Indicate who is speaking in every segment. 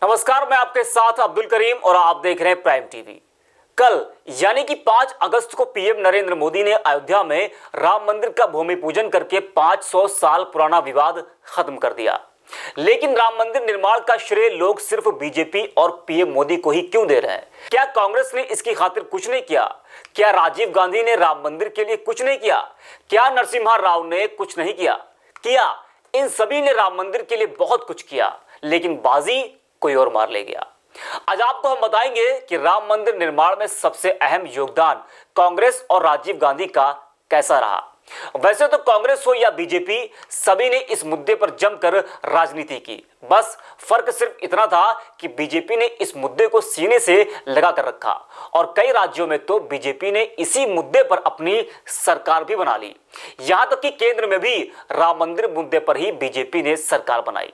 Speaker 1: नमस्कार, मैं आपके साथ अब्दुल करीम और आप देख रहे हैं प्राइम टीवी। कल यानी कि 5 अगस्त को पीएम नरेंद्र मोदी ने अयोध्या में राम मंदिर का भूमि पूजन करके 500 साल पुराना विवाद खत्म कर दिया। लेकिन राम मंदिर निर्माण का श्रेय लोग सिर्फ बीजेपी और पीएम मोदी को ही क्यों दे रहे हैं? क्या कांग्रेस ने इसकी खातिर कुछ नहीं किया? क्या राजीव गांधी ने राम मंदिर के लिए कुछ नहीं किया? क्या नरसिम्हा राव ने कुछ नहीं किया? इन सभी ने राम मंदिर के लिए बहुत कुछ किया, लेकिन बाजी कोई और मार ले गया। आज आपको हम बताएंगे कि राम मंदिर निर्माण में सबसे अहम योगदान कांग्रेस और राजीव गांधी का कैसा रहा। वैसे तो कांग्रेस हो या बीजेपी, सभी ने इस मुद्दे पर जमकर राजनीति की। बस फर्क सिर्फ इतना था कि बीजेपी ने इस मुद्दे को सीने से लगा कर रखा और कई राज्यों में तो बीजेपी ने इसी मुद्दे पर अपनी सरकार भी बना ली। यहां तक कि केंद्र में भी राम मंदिर मुद्दे पर ही बीजेपी ने सरकार बनाई।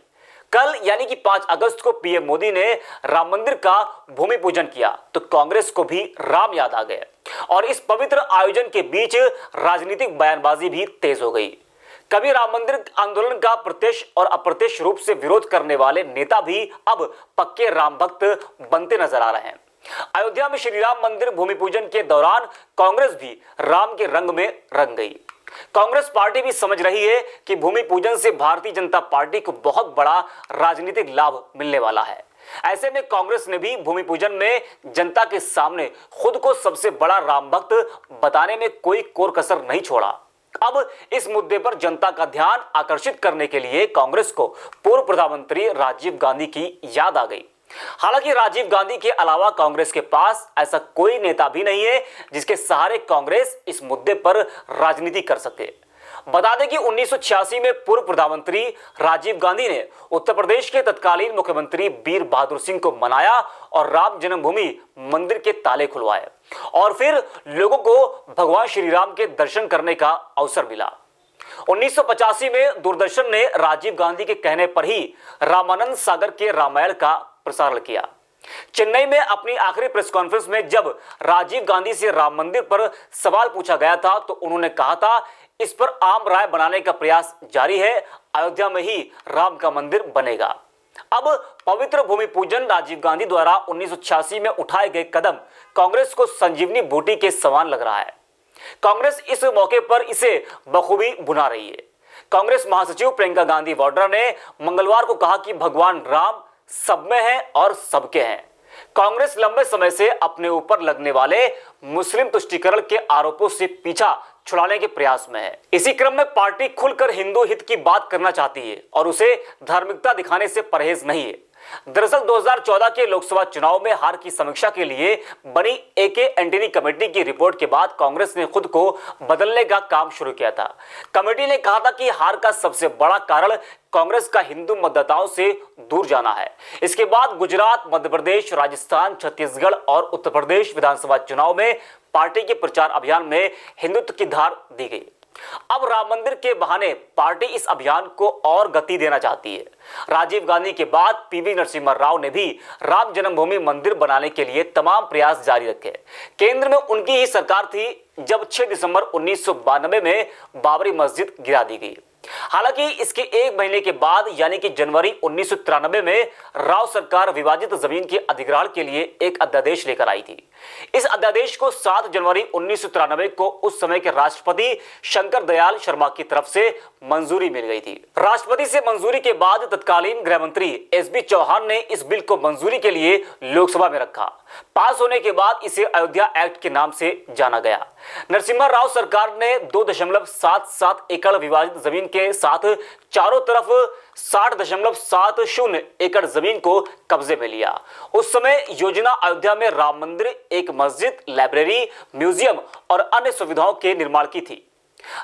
Speaker 1: कल यानी कि 5 अगस्त को पीएम मोदी ने राम मंदिर का भूमि पूजन किया तो कांग्रेस को भी राम याद आ गए और इस पवित्र आयोजन के बीच राजनीतिक बयानबाजी भी तेज हो गई। कभी राम मंदिर आंदोलन का प्रत्यक्ष और अप्रत्यक्ष रूप से विरोध करने वाले नेता भी अब पक्के राम भक्त बनते नजर आ रहे हैं। अयोध्या में श्री राम मंदिर भूमि पूजन के दौरान कांग्रेस भी राम के रंग में रंग गई। कांग्रेस पार्टी भी समझ रही है कि भूमि पूजन से भारतीय जनता पार्टी को बहुत बड़ा राजनीतिक लाभ मिलने वाला है। ऐसे में कांग्रेस ने भी भूमि पूजन में जनता के सामने खुद को सबसे बड़ा राम भक्त बताने में कोई कोर कसर नहीं छोड़ा। अब इस मुद्दे पर जनता का ध्यान आकर्षित करने के लिए कांग्रेस को पूर्व प्रधानमंत्री राजीव गांधी की याद आ गई। हालांकि राजीव गांधी के अलावा कांग्रेस के पास ऐसा कोई नेता भी नहीं है जिसके सहारे कांग्रेस इस मुद्दे पर राजनीति कर सके। बता दें कि 1986 में पूर्व प्रधानमंत्री राजीव गांधी ने उत्तर प्रदेश के तत्कालीन मुख्यमंत्री वीर बहादुर सिंह को मनाया और राम जन्मभूमि मंदिर के ताले खुलवाए और फिर लोगों को भगवान श्री राम के दर्शन करने का अवसर मिला। 1985 में दूरदर्शन ने राजीव गांधी के कहने पर ही रामानंद सागर के रामायण का प्रसारण किया। चेन्नई में अपनी आखिरी प्रेस कॉन्फ्रेंस में जब राजीव गांधी से राम मंदिर पर सवाल पूछा गया था तो उन्होंने कहा था, इस पर आम राय बनाने का प्रयास जारी है, अयोध्या में ही राम का मंदिर बनेगा। अब पवित्र भूमि पूजन राजीव गांधी द्वारा 1986 में उठाए गए कदम कांग्रेस को संजीवनी बूटी के समान लग रहा है। कांग्रेस इस मौके पर इसे बखूबी भुना रही है। कांग्रेस महासचिव प्रियंका गांधी वाड्रा ने मंगलवार को कहा कि भगवान राम सब में है और सबके हैं। कांग्रेस लंबे समय से अपने ऊपर लगने वाले मुस्लिम तुष्टीकरण के आरोपों से पीछा छुड़ाने के प्रयास में है। इसी क्रम में पार्टी खुलकर हिंदू हित की बात करना चाहती है और उसे धार्मिकता दिखाने से परहेज नहीं है। दरअसल 2014 के लोकसभा चुनाव में हार की समीक्षा के लिए बनी एके एंटनी कमेटी की रिपोर्ट के बाद कांग्रेस ने खुद को बदलने का काम शुरू किया था। कमेटी ने कहा था कि हार का सबसे बड़ा कारण कांग्रेस का हिंदू मतदाताओं से दूर जाना है। इसके बाद गुजरात, मध्य प्रदेश, राजस्थान, छत्तीसगढ़ और उत्तर प्रदेश विधानसभा चुनाव में पार्टी के प्रचार अभियान में हिंदुत्व की धार दी गई। अब राम मंदिर के बहाने पार्टी इस अभियान को और गति देना चाहती है। राजीव गांधी के बाद पीवी नरसिम्हा राव ने भी राम जन्मभूमि मंदिर बनाने के लिए तमाम प्रयास जारी रखे। केंद्र में उनकी ही सरकार थी जब 6 दिसंबर 1992 में बाबरी मस्जिद गिरा दी गई। हालांकि इसके एक महीने के बाद यानी कि जनवरी 1993 में राव सरकार विवादित जमीन के अधिग्रहण के लिए एक अध्यादेश लेकर आई थी। इस अध्यादेश को 7 जनवरी 1993 को उस समय के राष्ट्रपति शंकर दयाल शर्मा की तरफ से मंजूरी मिल गई थी। राष्ट्रपति से मंजूरी के बाद तत्कालीन गृह मंत्री एसबी चौहान ने इस बिल को मंजूरी के लिए लोकसभा में रखा। पास होने के बाद इसे अयोध्या एक्ट के नाम से जाना गया। नरसिम्हा राव सरकार ने 2.77 एकड़ विवादित जमीन के साथ चारों तरफ 60.70 एकड़ जमीन को कब्जे में लिया। उस समय योजना अयोध्या में राम मंदिर, एक मस्जिद, लाइब्रेरी, म्यूजियम और अन्य सुविधाओं के निर्माण की थी।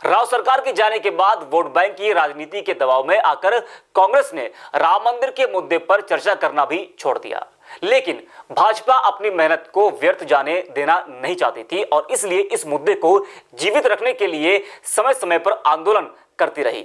Speaker 1: राव सरकार के जाने के बाद वोट बैंक की राजनीति के दबाव में आकर कांग्रेस ने राम मंदिर के मुद्दे पर चर्चा करना भी छोड़ दिया। लेकिन भाजपा अपनी मेहनत को व्यर्थ जाने देना नहीं चाहती थी और इसलिए इस मुद्दे को जीवित रखने के लिए समय समय पर आंदोलन करती रही।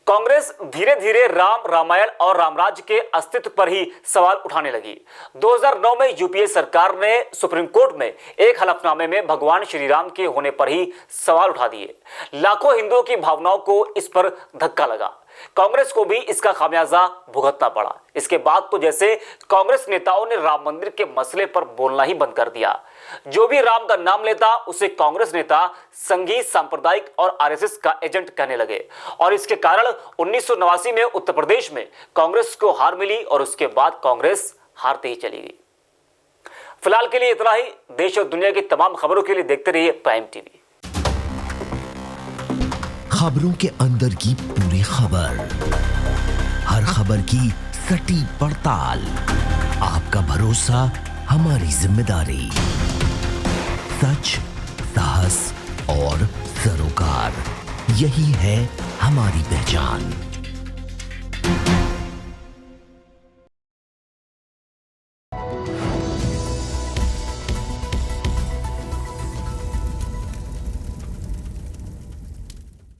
Speaker 1: कांग्रेस धीरे धीरे रामायण और रामराज्य के अस्तित्व पर ही सवाल उठाने लगी। 2009 में यूपीए सरकार ने सुप्रीम कोर्ट में एक हलफनामे में भगवान श्री राम के होने पर ही सवाल उठा दिए। लाखों हिंदुओं की भावनाओं को इस पर धक्का लगा। कांग्रेस को भी इसका खामियाजा भुगतना पड़ा। इसके बाद तो जैसे कांग्रेस नेताओं ने राम मंदिर के मसले पर बोलना ही बंद कर दिया। जो भी राम का नाम लेता उसे कांग्रेस नेता संघी, सांप्रदायिक और आरएसएस का एजेंट कहने लगे और इसके कारण 1989 में उत्तर प्रदेश में कांग्रेस को हार मिली और उसके बाद कांग्रेस हारते ही चली गई। फिलहाल के लिए इतना ही। देश और दुनिया की तमाम खबरों के लिए देखते रहिए प्राइम टीवी।
Speaker 2: खबरों के अंदर की पूरी खबर, हर खबर की सटीक पड़ताल, आपका भरोसा हमारी जिम्मेदारी। सच, साहस और सरोकार, यही है हमारी पहचान।